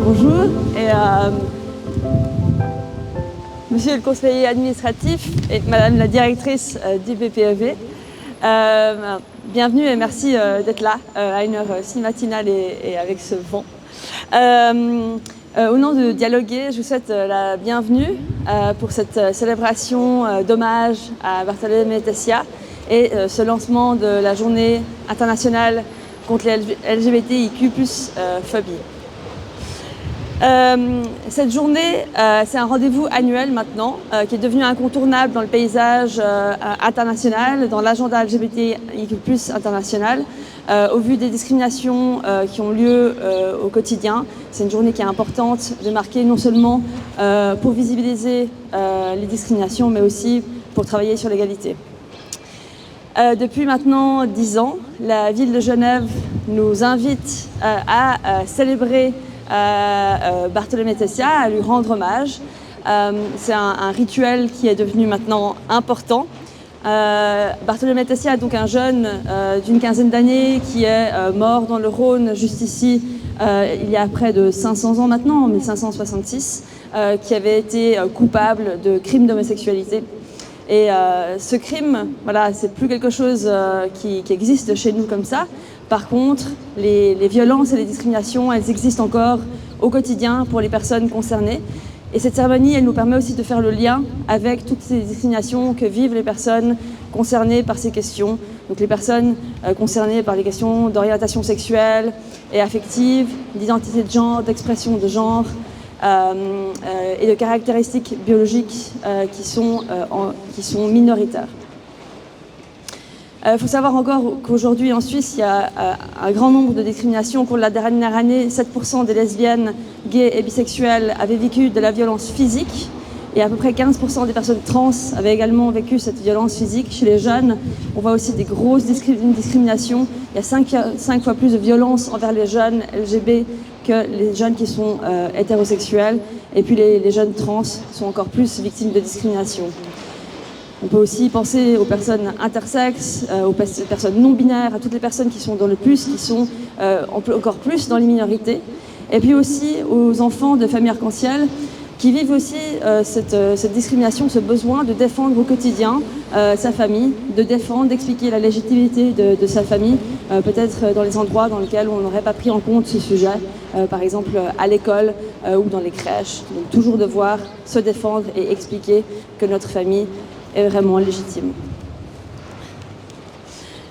Bonjour, et monsieur le conseiller administratif et madame la directrice du BPEV, bienvenue et merci d'être là à une heure si matinale et avec ce vent. Au nom de Dialoguer, je vous souhaite la bienvenue pour cette célébration d'hommage à Bartolomé Tessia et ce lancement de la journée internationale contre les LGBTIQ+ phobie. Cette journée, c'est un rendez-vous annuel maintenant, qui est devenu incontournable dans le paysage international, dans l'agenda LGBTIQ+ international, au vu des discriminations qui ont lieu au quotidien. C'est une journée qui est importante de marquer non seulement pour visibiliser les discriminations, mais aussi pour travailler sur l'égalité. Depuis maintenant 10 ans, la ville de Genève nous invite à célébrer Bartolomé Tessia, à lui rendre hommage. C'est un rituel qui est devenu maintenant important. Bartolomé Tessia est donc un jeune d'une quinzaine d'années qui est mort dans le Rhône, juste ici, il y a près de 500 ans maintenant, en 1566, qui avait été coupable de crimes d'homosexualité. Et ce crime, voilà, c'est plus quelque chose qui existe chez nous comme ça. Par contre, les violences et les discriminations, elles existent encore au quotidien pour les personnes concernées. Et cette cérémonie, elle nous permet aussi de faire le lien avec toutes ces discriminations que vivent les personnes concernées par ces questions. Donc les personnes concernées par les questions d'orientation sexuelle et affective, d'identité de genre, d'expression de genre, et de caractéristiques biologiques qui sont minoritaires. Il faut savoir encore qu'aujourd'hui en Suisse, il y a un grand nombre de discriminations. Au cours de la dernière année, 7% des lesbiennes, gays et bisexuels avaient vécu de la violence physique et à peu près 15% des personnes trans avaient également vécu cette violence physique. Chez les jeunes, on voit aussi des grosses discriminations. Il y a 5 fois plus de violence envers les jeunes LGB que les jeunes qui sont hétérosexuels. Et puis les jeunes trans sont encore plus victimes de discrimination. On peut aussi penser aux personnes intersexes, aux personnes non-binaires, à toutes les personnes qui sont dans le plus, qui sont encore plus dans les minorités. Et puis aussi aux enfants de familles arc-en-ciel qui vivent aussi cette discrimination, ce besoin de défendre au quotidien sa famille, de défendre, d'expliquer la légitimité de sa famille, peut-être dans les endroits dans lesquels on n'aurait pas pris en compte ce sujet, par exemple à l'école ou dans les crèches. Donc toujours devoir se défendre et expliquer que notre famille est vraiment légitime.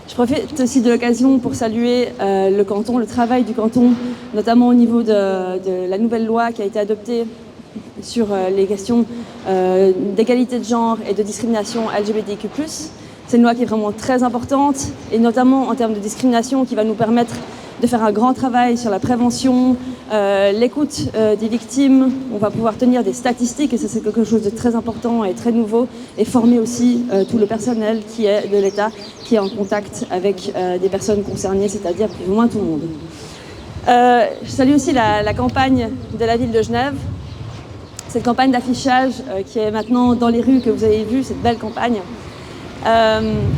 Je profite aussi de l'occasion pour saluer le canton, le travail du canton, notamment au niveau de la nouvelle loi qui a été adoptée sur les questions d'égalité de genre et de discrimination LGBTIQ+. C'est une loi qui est vraiment très importante, et notamment en termes de discrimination, qui va nous permettre de faire un grand travail sur la prévention, l'écoute des victimes. On va pouvoir tenir des statistiques, et ça c'est quelque chose de très important et très nouveau, et former aussi tout le personnel qui est de l'État, qui est en contact avec des personnes concernées, c'est-à-dire plus ou moins tout le monde. Je salue aussi la campagne de la ville de Genève, cette campagne d'affichage qui est maintenant dans les rues, que vous avez vu, cette belle campagne.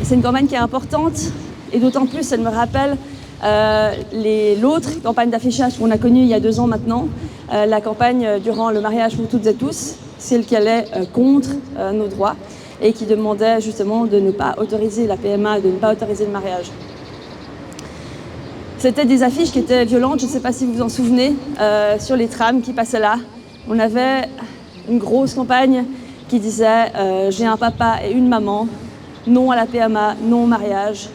C'est une campagne qui est importante, et d'autant plus elle me rappelle l'autre campagne d'affichage qu'on a connue il y a 2 ans maintenant, la campagne durant le mariage pour toutes et tous, celle qui allait contre nos droits et qui demandait justement de ne pas autoriser la PMA, de ne pas autoriser le mariage. C'était des affiches qui étaient violentes, je ne sais pas si vous vous en souvenez, sur les trams qui passaient là. On avait une grosse campagne qui disait j'ai un papa et une maman, non à la PMA, non au mariage.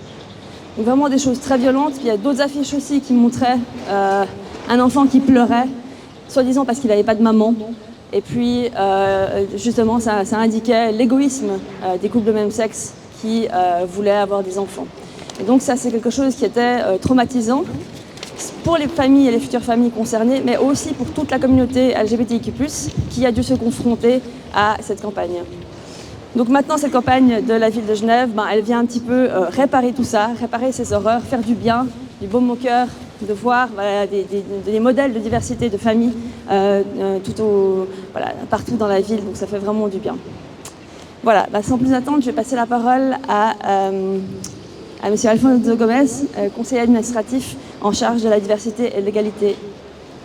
Donc vraiment des choses très violentes. Puis il y a d'autres affiches aussi qui montraient un enfant qui pleurait, soi-disant parce qu'il n'avait pas de maman. Et puis justement ça indiquait l'égoïsme des couples de même sexe qui voulaient avoir des enfants. Et donc ça c'est quelque chose qui était traumatisant pour les familles et les futures familles concernées, mais aussi pour toute la communauté LGBTIQ+, qui a dû se confronter à cette campagne. Donc maintenant, cette campagne de la ville de Genève, elle vient un petit peu réparer tout ça, réparer ces horreurs, faire du bien, du baume au cœur, de voir des modèles de diversité de familles partout dans la ville, donc ça fait vraiment du bien. Voilà, sans plus attendre, je vais passer la parole à M. Alfonso Gomez, conseiller administratif en charge de la diversité et de l'égalité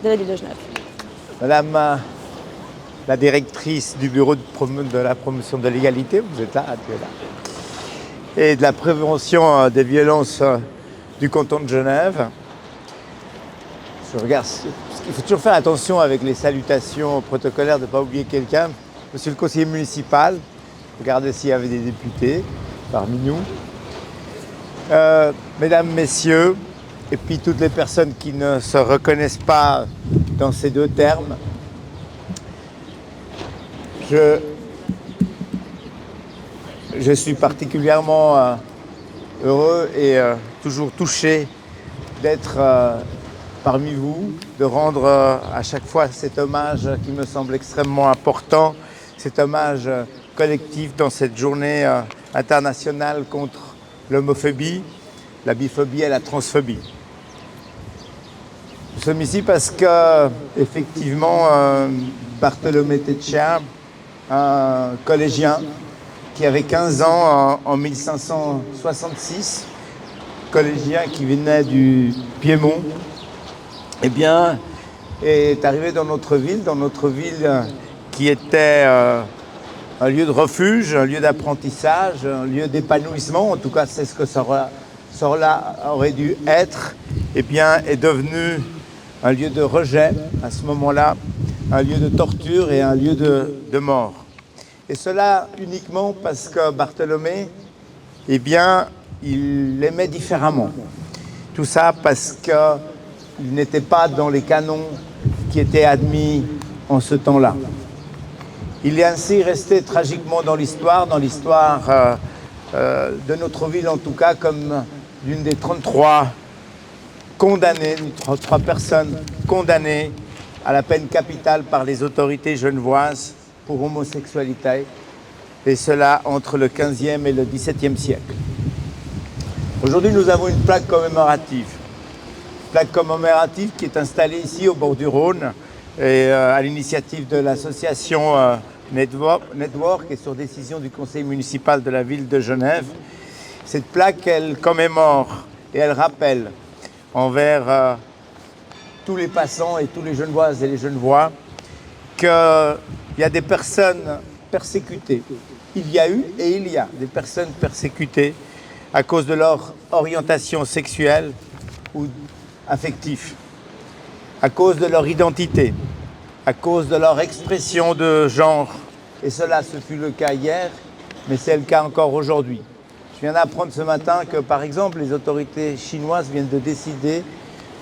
de la ville de Genève. Madame la directrice du bureau de la promotion de l'égalité, vous êtes là, tu es là, et de la prévention des violences du canton de Genève. Je regarde, il faut toujours faire attention avec les salutations protocolaires de ne pas oublier quelqu'un. Monsieur le conseiller municipal, regardez s'il y avait des députés parmi nous. Mesdames, messieurs, et puis toutes les personnes qui ne se reconnaissent pas dans ces deux termes, je suis particulièrement heureux et toujours touché d'être parmi vous, de rendre à chaque fois cet hommage qui me semble extrêmement important, cet hommage collectif dans cette journée internationale contre l'homophobie, la biphobie et la transphobie. Nous sommes ici parce que, effectivement, Bartolomé Techea, un collégien qui avait 15 ans en 1566, collégien qui venait du Piémont, eh bien, est arrivé dans notre ville qui était un lieu de refuge, un lieu d'apprentissage, un lieu d'épanouissement, en tout cas c'est ce que ça aurait dû être, eh bien, est devenu un lieu de rejet à ce moment-là, un lieu de torture et un lieu de mort. Et cela uniquement parce que Bartholomé, eh bien, il l'aimait différemment. Tout ça parce qu'il n'était pas dans les canons qui étaient admis en ce temps-là. Il est ainsi resté tragiquement dans l'histoire de notre ville en tout cas, comme l'une des 33 condamnées, 33 personnes condamnées à la peine capitale par les autorités genevoises pour homosexualité, et cela entre le 15e et le 17e siècle. Aujourd'hui, nous avons une plaque commémorative qui est installée ici au bord du Rhône, et à l'initiative de l'association Network et sur décision du conseil municipal de la ville de Genève. Cette plaque, elle commémore et elle rappelle envers tous les passants et tous les Genevoises et les Genevois qu'il y a des personnes persécutées. Il y a eu et il y a des personnes persécutées à cause de leur orientation sexuelle ou affective, à cause de leur identité, à cause de leur expression de genre. Et cela, ce fut le cas hier, mais c'est le cas encore aujourd'hui. Je viens d'apprendre ce matin que, par exemple, les autorités chinoises viennent de décider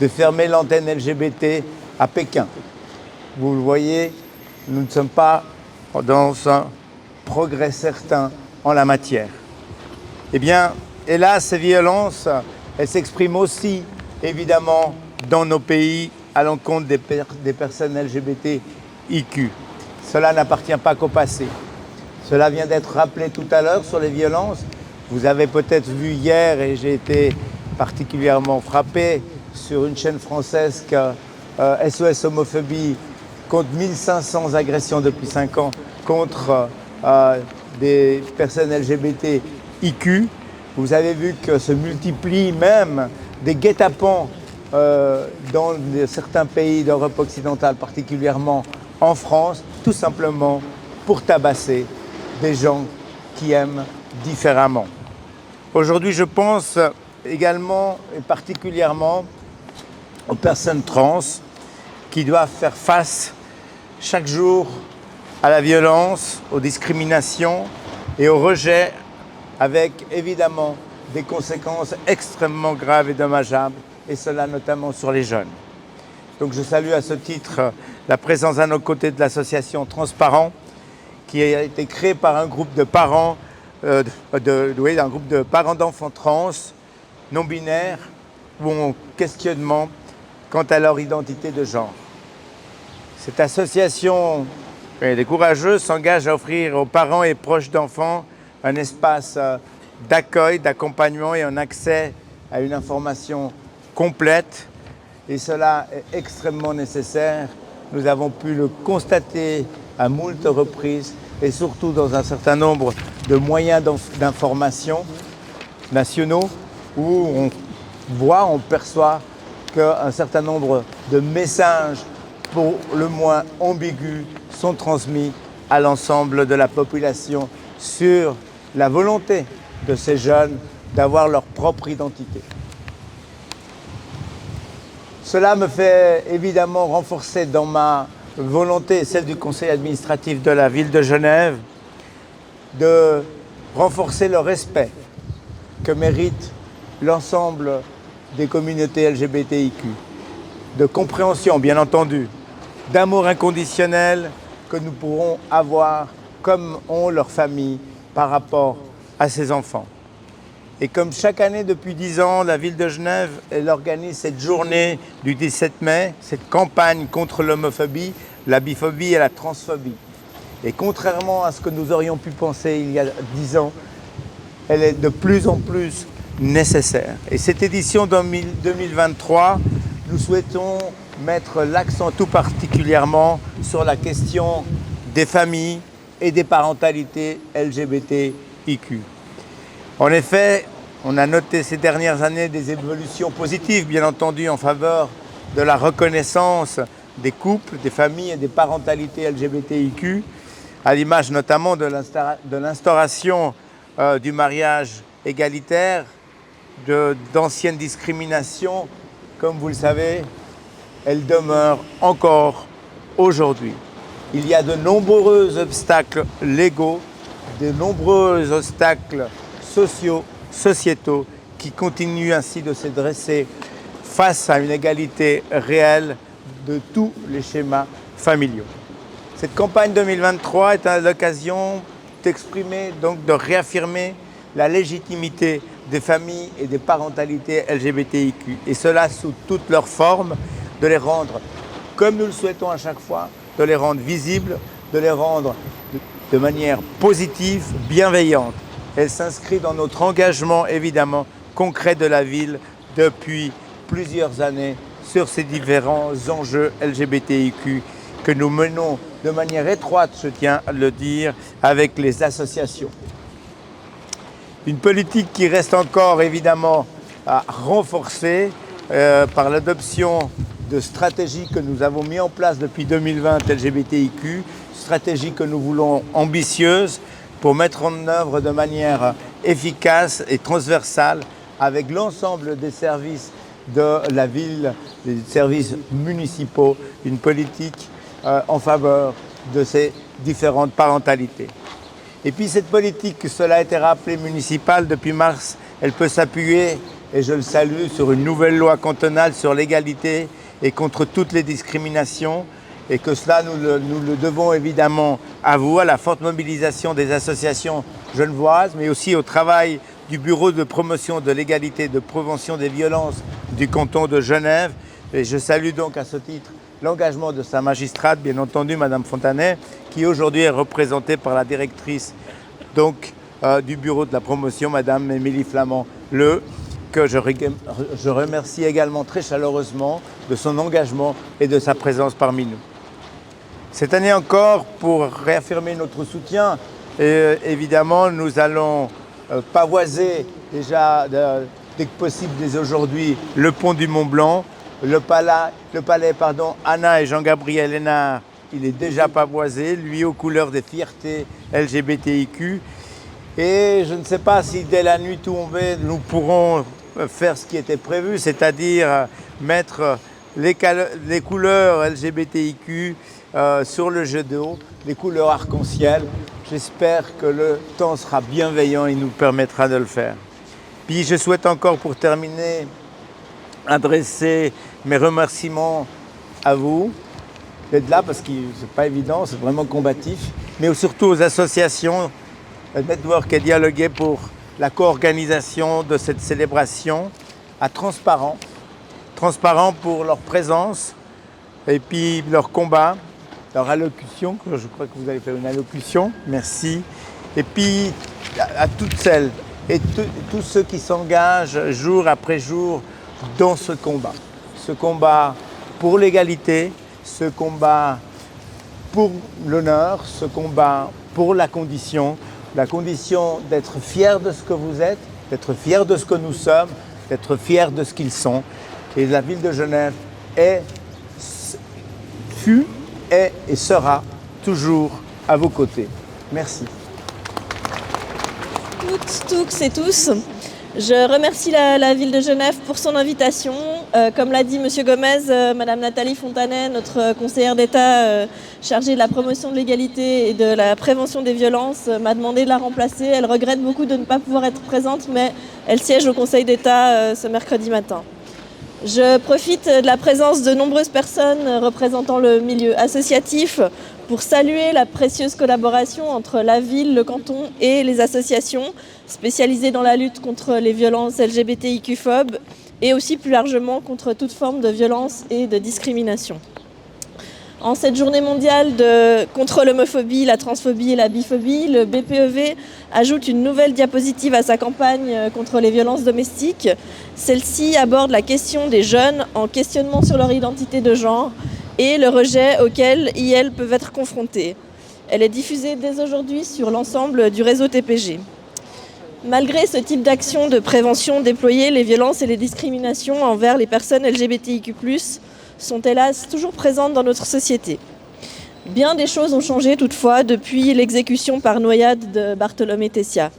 de fermer l'antenne LGBT à Pékin. Vous le voyez, nous ne sommes pas dans un progrès certain en la matière. Eh bien, hélas, ces violences, elles s'expriment aussi, évidemment, dans nos pays à l'encontre des personnes LGBTIQ. Cela n'appartient pas qu'au passé. Cela vient d'être rappelé tout à l'heure sur les violences. Vous avez peut-être vu hier, et j'ai été particulièrement frappé sur une chaîne française que SOS Homophobie compte 1500 agressions depuis 5 ans contre des personnes LGBTIQ. Vous avez vu que se multiplient même des guet-apens dans certains pays d'Europe occidentale, particulièrement en France, tout simplement pour tabasser des gens qui aiment différemment. Aujourd'hui, je pense également et particulièrement aux personnes trans qui doivent faire face chaque jour à la violence, aux discriminations et au rejet, avec évidemment des conséquences extrêmement graves et dommageables, et cela notamment sur les jeunes. Donc je salue à ce titre la présence à nos côtés de l'association Transparent, qui a été créée par un groupe de parents, un groupe de parents d'enfants trans, non-binaires, ou en questionnement quant à leur identité de genre. Cette association des courageux s'engage à offrir aux parents et proches d'enfants un espace d'accueil, d'accompagnement et un accès à une information complète. Et cela est extrêmement nécessaire. Nous avons pu le constater à moult reprises et surtout dans un certain nombre de moyens d'information nationaux où on voit, on perçoit qu'un certain nombre de messages pour le moins ambigus sont transmis à l'ensemble de la population sur la volonté de ces jeunes d'avoir leur propre identité. Cela me fait évidemment renforcer dans ma volonté, celle du conseil administratif de la ville de Genève, de renforcer le respect que mérite l'ensemble des communautés LGBTIQ, de compréhension bien entendu, d'amour inconditionnel que nous pourrons avoir comme ont leurs familles par rapport à ces enfants. Et comme chaque année depuis 10 ans, la ville de Genève, elle organise cette journée du 17 mai, cette campagne contre l'homophobie, la biphobie et la transphobie. Et contrairement à ce que nous aurions pu penser il y a 10 ans, elle est de plus en plus nécessaire. Et cette édition 2023, nous souhaitons mettre l'accent tout particulièrement sur la question des familles et des parentalités LGBTIQ. En effet, on a noté ces dernières années des évolutions positives, bien entendu, en faveur de la reconnaissance des couples, des familles et des parentalités LGBTIQ, à l'image notamment de l'instauration du mariage égalitaire, d'anciennes discriminations, comme vous le savez, elles demeurent encore aujourd'hui. Il y a de nombreux obstacles légaux, de nombreux obstacles sociaux, sociétaux, qui continuent ainsi de se dresser face à une égalité réelle de tous les schémas familiaux. Cette campagne 2023 est l'occasion d'exprimer, donc de réaffirmer la légitimité des familles et des parentalités LGBTIQ, et cela sous toutes leurs formes, de les rendre, comme nous le souhaitons à chaque fois, de les rendre visibles, de les rendre de manière positive, bienveillante. Elle s'inscrit dans notre engagement, évidemment, concret de la ville depuis plusieurs années sur ces différents enjeux LGBTIQ que nous menons de manière étroite, je tiens à le dire, avec les associations. Une politique qui reste encore évidemment à renforcer par l'adoption de stratégies que nous avons mis en place depuis 2020 LGBTIQ, stratégies que nous voulons ambitieuses pour mettre en œuvre de manière efficace et transversale avec l'ensemble des services de la ville, des services municipaux, une politique en faveur de ces différentes parentalités. Et puis cette politique, cela a été rappelé, municipale depuis mars, elle peut s'appuyer, et je le salue, sur une nouvelle loi cantonale sur l'égalité et contre toutes les discriminations, et que cela nous le devons évidemment à vous, à la forte mobilisation des associations genevoises, mais aussi au travail du Bureau de promotion de l'égalité et de prévention des violences du canton de Genève. Et je salue donc à ce titre l'engagement de sa magistrate, bien entendu, Madame Fontanet, qui aujourd'hui est représentée par la directrice donc, du Bureau de la promotion, Madame Émilie Flamand-Le, que je remercie également très chaleureusement de son engagement et de sa présence parmi nous. Cette année encore, pour réaffirmer notre soutien, évidemment, nous allons pavoiser déjà dès que possible, dès aujourd'hui, le pont du Mont-Blanc. Le palais, Anna et Jean-Gabriel Hénard, il est déjà pavoisé, lui aux couleurs des fiertés LGBTIQ. Et je ne sais pas si dès la nuit tombée, nous pourrons faire ce qui était prévu, c'est-à-dire mettre les couleurs LGBTIQ sur le jet d'eau, les couleurs arc-en-ciel. J'espère que le temps sera bienveillant et nous permettra de le faire. Puis je souhaite encore, pour terminer, adresser mes remerciements à vous d'être là, parce que ce n'est pas évident, c'est vraiment combatif, mais surtout aux associations Network et Dialoguer pour la co-organisation de cette célébration, à Transparent pour leur présence et puis leur combat, leur allocution, je crois que vous allez faire une allocution, merci, et puis à toutes celles et tous ceux qui s'engagent jour après jour dans ce combat pour l'égalité, ce combat pour l'honneur, ce combat pour la condition d'être fier de ce que vous êtes, d'être fier de ce que nous sommes, d'être fier de ce qu'ils sont. Et la ville de Genève fut, est et sera toujours à vos côtés. Merci. Toutes et tous, je remercie la ville de Genève pour son invitation. Comme l'a dit M. Gomez, Mme Nathalie Fontanet, notre conseillère d'État chargée de la promotion de l'égalité et de la prévention des violences, m'a demandé de la remplacer. Elle regrette beaucoup de ne pas pouvoir être présente, mais elle siège au Conseil d'État ce mercredi matin. Je profite de la présence de nombreuses personnes représentant le milieu associatif pour saluer la précieuse collaboration entre la ville, le canton et les associations spécialisées dans la lutte contre les violences LGBTIQ-phobes et aussi plus largement contre toute forme de violence et de discrimination. En cette journée mondiale contre l'homophobie, la transphobie et la biphobie, le BPEV ajoute une nouvelle diapositive à sa campagne contre les violences domestiques. Celle-ci aborde la question des jeunes en questionnement sur leur identité de genre et le rejet auquel ils peuvent être confrontés. Elle est diffusée dès aujourd'hui sur l'ensemble du réseau TPG. Malgré ce type d'action de prévention déployée, les violences et les discriminations envers les personnes LGBTIQ+, sont hélas toujours présentes dans notre société. Bien des choses ont changé toutefois depuis l'exécution par noyade de Bartholomé Tessia.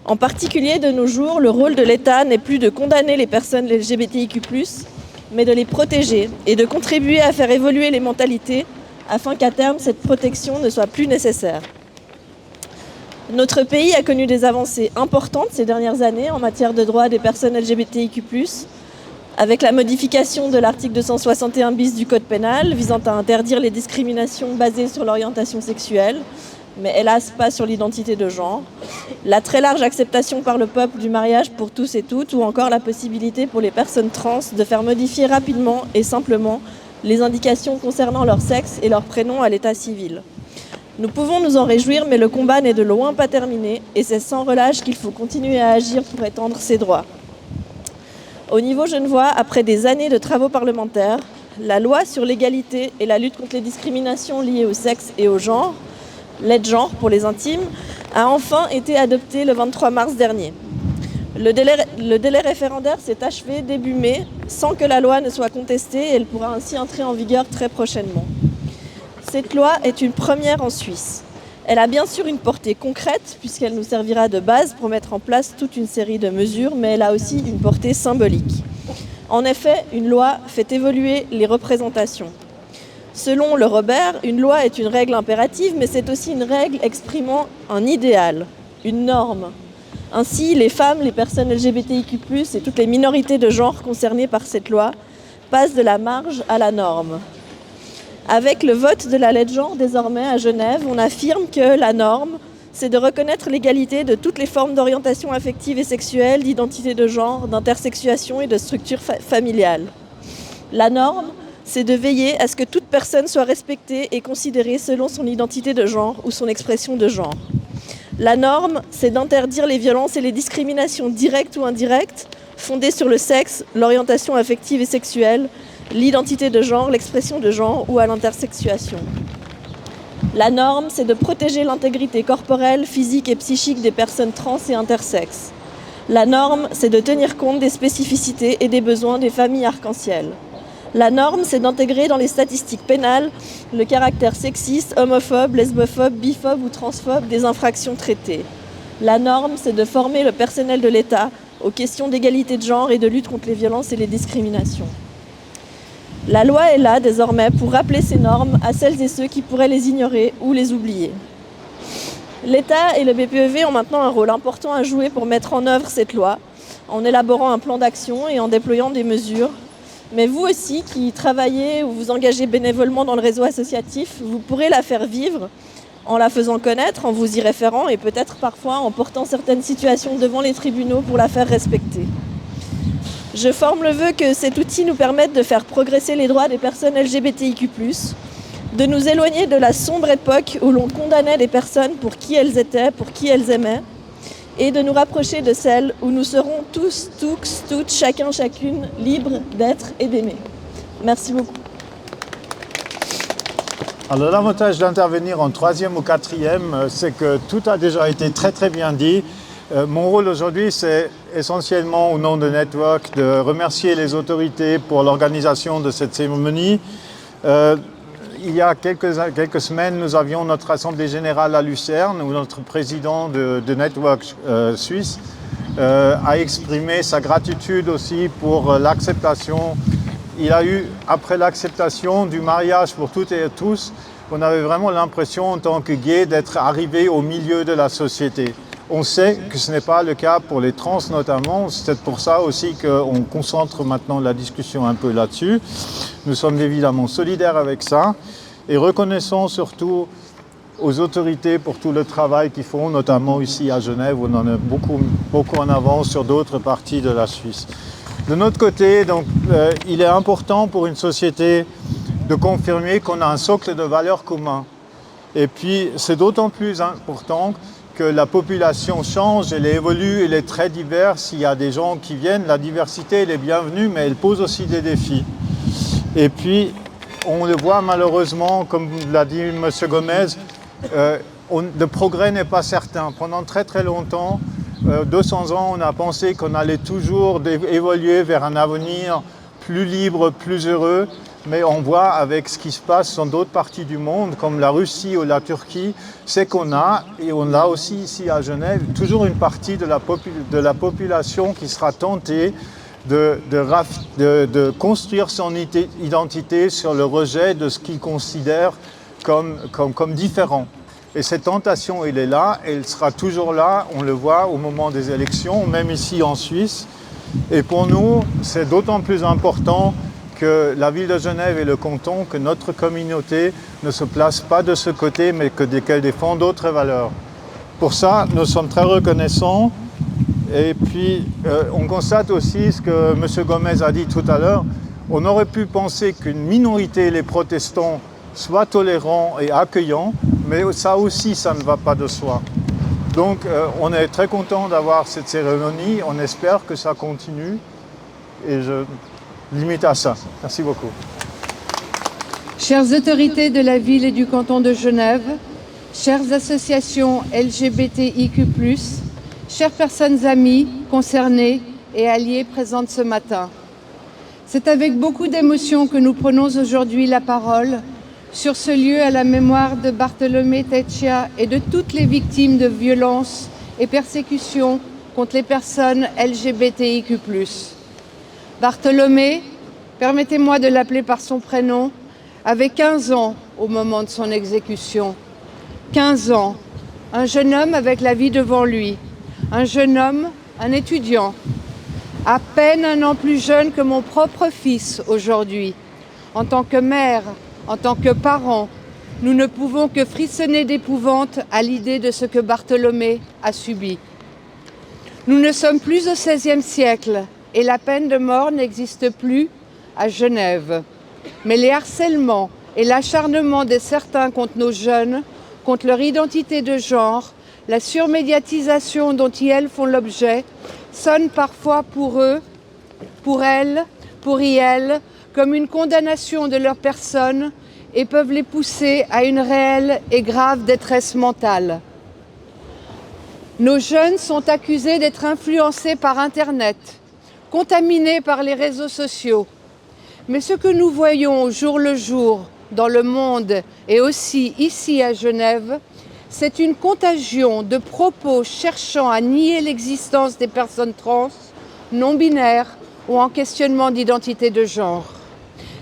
En particulier, de nos jours, le rôle de l'État n'est plus de condamner les personnes LGBTIQ+, mais de les protéger et de contribuer à faire évoluer les mentalités afin qu'à terme, cette protection ne soit plus nécessaire. Notre pays a connu des avancées importantes ces dernières années en matière de droits des personnes LGBTIQ+, avec la modification de l'article 261 bis du Code pénal visant à interdire les discriminations basées sur l'orientation sexuelle, mais hélas pas sur l'identité de genre, la très large acceptation par le peuple du mariage pour tous et toutes, ou encore la possibilité pour les personnes trans de faire modifier rapidement et simplement les indications concernant leur sexe et leur prénom à l'état civil. Nous pouvons nous en réjouir, mais le combat n'est de loin pas terminé, et c'est sans relâche qu'il faut continuer à agir pour étendre ces droits. Au niveau genevois, après des années de travaux parlementaires, la loi sur l'égalité et la lutte contre les discriminations liées au sexe et au genre, l'aide genre pour les intimes, a enfin été adoptée le 23 mars dernier. Le délai référendaire s'est achevé début mai, sans que la loi ne soit contestée, et elle pourra ainsi entrer en vigueur très prochainement. Cette loi est une première en Suisse. Elle a bien sûr une portée concrète, puisqu'elle nous servira de base pour mettre en place toute une série de mesures, mais elle a aussi une portée symbolique. En effet, une loi fait évoluer les représentations. Selon le Robert, une loi est une règle impérative, mais c'est aussi une règle exprimant un idéal, une norme. Ainsi, les femmes, les personnes LGBTIQ+, et toutes les minorités de genre concernées par cette loi passent de la marge à la norme. Avec le vote de la loi de genre, désormais, à Genève, on affirme que la norme, c'est de reconnaître l'égalité de toutes les formes d'orientation affective et sexuelle, d'identité de genre, d'intersexuation et de structure familiale. La norme, c'est de veiller à ce que toute personne soit respectée et considérée selon son identité de genre ou son expression de genre. La norme, c'est d'interdire les violences et les discriminations directes ou indirectes, fondées sur le sexe, l'orientation affective et sexuelle, l'identité de genre, l'expression de genre ou à l'intersexuation. La norme, c'est de protéger l'intégrité corporelle, physique et psychique des personnes trans et intersexes. La norme, c'est de tenir compte des spécificités et des besoins des familles arc-en-ciel. La norme, c'est d'intégrer dans les statistiques pénales le caractère sexiste, homophobe, lesbophobe, biphobe ou transphobe des infractions traitées. La norme, c'est de former le personnel de l'État aux questions d'égalité de genre et de lutte contre les violences et les discriminations. La loi est là désormais pour rappeler ces normes à celles et ceux qui pourraient les ignorer ou les oublier. L'État et le BPEV ont maintenant un rôle important à jouer pour mettre en œuvre cette loi, en élaborant un plan d'action et en déployant des mesures. Mais vous aussi, qui travaillez ou vous engagez bénévolement dans le réseau associatif, vous pourrez la faire vivre en la faisant connaître, en vous y référant et peut-être parfois en portant certaines situations devant les tribunaux pour la faire respecter. Je forme le vœu que cet outil nous permette de faire progresser les droits des personnes LGBTIQ+, de nous éloigner de la sombre époque où l'on condamnait des personnes pour qui elles étaient, pour qui elles aimaient, et de nous rapprocher de celle où nous serons tous, toutes, chacun, chacune, libres d'être et d'aimer. Merci beaucoup. Alors l'avantage d'intervenir en troisième ou quatrième, c'est que tout a déjà été très très bien dit. Mon rôle aujourd'hui, c'est essentiellement au nom de Network de remercier les autorités pour l'organisation de cette cérémonie. il y a quelques semaines, nous avions notre assemblée générale à Lucerne où notre président de Network Suisse a exprimé sa gratitude aussi pour l'acceptation. Il a eu, après l'acceptation du mariage pour toutes et tous, on avait vraiment l'impression en tant que gay d'être arrivé au milieu de la société. On sait que ce n'est pas le cas pour les trans notamment, c'est pour ça aussi qu'on concentre maintenant la discussion un peu là-dessus. Nous sommes évidemment solidaires avec ça et reconnaissons surtout aux autorités pour tout le travail qu'ils font, notamment ici à Genève, où on en a beaucoup en avance sur d'autres parties de la Suisse. De notre côté, donc, il est important pour une société de confirmer qu'on a un socle de valeurs communs. Et puis, c'est d'autant plus important que la population change, elle évolue, elle est très diverse. Il y a des gens qui viennent, la diversité elle est bienvenue, mais elle pose aussi des défis. Et puis, on le voit malheureusement, comme l'a dit M. Gomez, le progrès n'est pas certain. Pendant très très longtemps, 200 ans, on a pensé qu'on allait toujours évoluer vers un avenir plus libre, plus heureux. Mais on voit avec ce qui se passe dans d'autres parties du monde, comme la Russie ou la Turquie, c'est qu'on a, et on l'a aussi ici à Genève, toujours une partie de la population qui sera tentée de construire son identité sur le rejet de ce qu'ils considèrent comme différent. Et cette tentation, elle est là, elle sera toujours là, on le voit au moment des élections, même ici en Suisse. Et pour nous, c'est d'autant plus important que la ville de Genève et le canton, que notre communauté ne se place pas de ce côté, mais qu'elle défend d'autres valeurs. Pour ça, nous sommes très reconnaissants. Et puis, on constate aussi ce que M. Gomez a dit tout à l'heure. On aurait pu penser qu'une minorité, les protestants, soient tolérants et accueillants, mais ça aussi, ça ne va pas de soi. Donc, on est très content d'avoir cette cérémonie. On espère que ça continue. Et je limite à ça. Merci beaucoup. Chères autorités de la ville et du canton de Genève, chères associations LGBTIQ+, chères personnes amies, concernées et alliées présentes ce matin. C'est avec beaucoup d'émotion que nous prenons aujourd'hui la parole sur ce lieu à la mémoire de Bartolomé Techia et de toutes les victimes de violences et persécutions contre les personnes LGBTIQ+. Bartolomé, permettez-moi de l'appeler par son prénom, avait 15 ans au moment de son exécution. 15 ans, un jeune homme avec la vie devant lui, un jeune homme, un étudiant, à peine un an plus jeune que mon propre fils aujourd'hui. En tant que mère, en tant que parent, nous ne pouvons que frissonner d'épouvante à l'idée de ce que Bartolomé a subi. Nous ne sommes plus au XVIe siècle et la peine de mort n'existe plus à Genève. Mais les harcèlements et l'acharnement de certains contre nos jeunes, contre leur identité de genre, la surmédiatisation dont ils font l'objet, sonnent parfois pour eux, pour elles, pour elles, comme une condamnation de leur personne et peuvent les pousser à une réelle et grave détresse mentale. Nos jeunes sont accusés d'être influencés par Internet, contaminés par les réseaux sociaux. Mais ce que nous voyons au jour le jour dans le monde et aussi ici à Genève, c'est une contagion de propos cherchant à nier l'existence des personnes trans, non-binaires ou en questionnement d'identité de genre.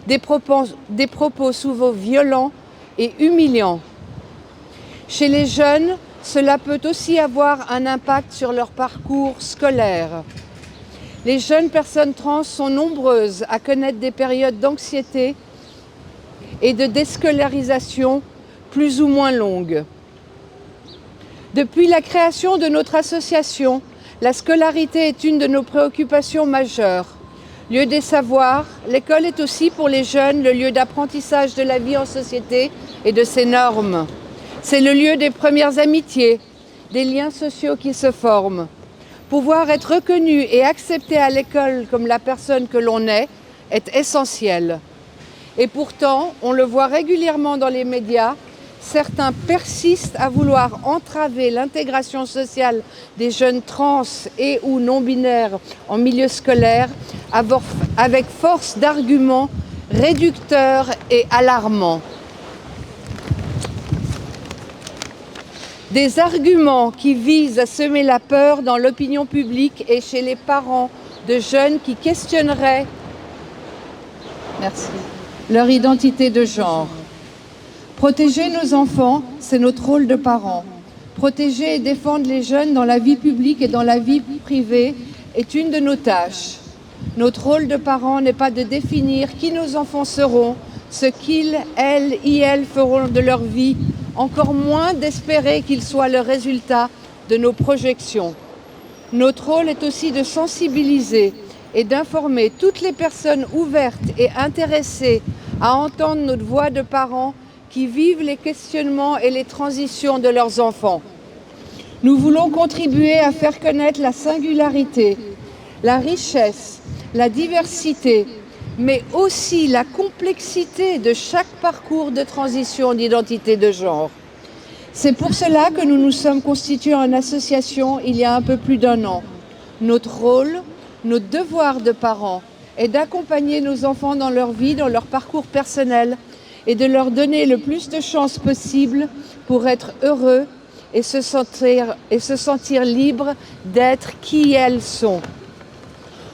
Des propos souvent violents et humiliants. Chez les jeunes, cela peut aussi avoir un impact sur leur parcours scolaire. Les jeunes personnes trans sont nombreuses à connaître des périodes d'anxiété et de déscolarisation plus ou moins longues. Depuis la création de notre association, la scolarité est une de nos préoccupations majeures. Lieu des savoirs, l'école est aussi pour les jeunes le lieu d'apprentissage de la vie en société et de ses normes. C'est le lieu des premières amitiés, des liens sociaux qui se forment. Pouvoir être reconnu et accepté à l'école comme la personne que l'on est essentiel. Et pourtant, on le voit régulièrement dans les médias, certains persistent à vouloir entraver l'intégration sociale des jeunes trans et ou non-binaires en milieu scolaire avec force d'arguments réducteurs et alarmants. Des arguments qui visent à semer la peur dans l'opinion publique et chez les parents de jeunes qui questionneraient leur identité de genre. Protéger nos enfants, c'est notre rôle de parents. Protéger et défendre les jeunes dans la vie publique et dans la vie privée est une de nos tâches. Notre rôle de parents n'est pas de définir qui nos enfants seront, ce qu'ils, elles et elles feront de leur vie, encore moins d'espérer qu'ils soient le résultat de nos projections. Notre rôle est aussi de sensibiliser et d'informer toutes les personnes ouvertes et intéressées à entendre notre voix de parents qui vivent les questionnements et les transitions de leurs enfants. Nous voulons contribuer à faire connaître la singularité, la richesse, la diversité, mais aussi la complexité de chaque parcours de transition d'identité de genre. C'est pour cela que nous nous sommes constitués en association il y a un peu plus d'1 an. Notre rôle, notre devoir de parents est d'accompagner nos enfants dans leur vie, dans leur parcours personnel et de leur donner le plus de chances possible pour être heureux et se sentir libres d'être qui elles sont.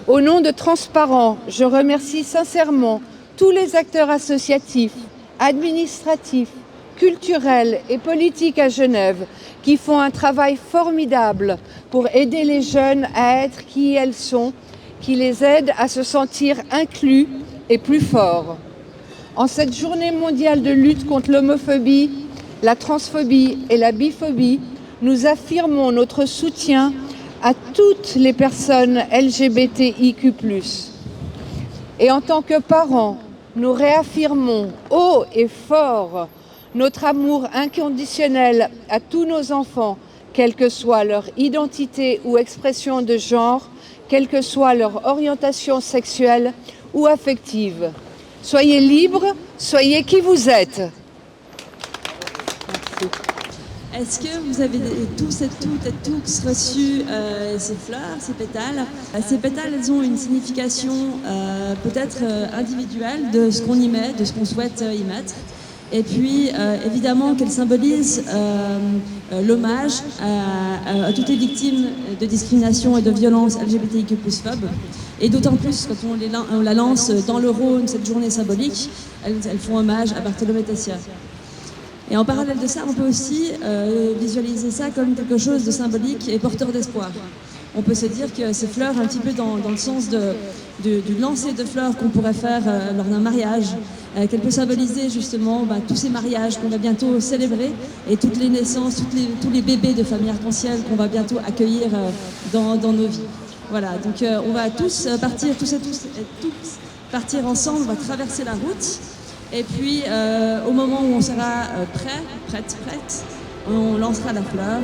Au nom de Transparents, je remercie sincèrement tous les acteurs associatifs, administratifs, culturels et politiques à Genève qui font un travail formidable pour aider les jeunes à être qui elles sont, qui les aident à se sentir inclus et plus forts. En cette journée mondiale de lutte contre l'homophobie, la transphobie et la biphobie, nous affirmons notre soutien à toutes les personnes LGBTIQ+. Et en tant que parents, nous réaffirmons haut et fort notre amour inconditionnel à tous nos enfants, quelle que soit leur identité ou expression de genre, quelle que soit leur orientation sexuelle ou affective. Soyez libres, soyez qui vous êtes. Merci. Est-ce que vous avez tous et tous reçu ces fleurs, ces pétales? Ces pétales, elles ont une signification peut-être individuelle de ce qu'on y met, de ce qu'on souhaite y mettre. Et puis, évidemment, qu'elles symbolisent l'hommage à toutes les victimes de discrimination et de violence LGBTIQ+ phobes. Et d'autant plus, quand on la lance dans le Rhône, cette journée symbolique, elles font hommage à Bartholomé Tessier. Et en parallèle de ça, on peut aussi visualiser ça comme quelque chose de symbolique et porteur d'espoir. On peut se dire que ces fleurs, un petit peu dans le sens du lancer de fleurs qu'on pourrait faire lors d'un mariage, qu'elle peut symboliser justement tous ces mariages qu'on va bientôt célébrer et toutes les naissances, tous les bébés de famille arc-en-ciel qu'on va bientôt accueillir dans nos vies. Voilà, donc on va tous partir, tous et toutes partir ensemble, on va traverser la route. Et puis, au moment où on sera prête, on lancera la fleur.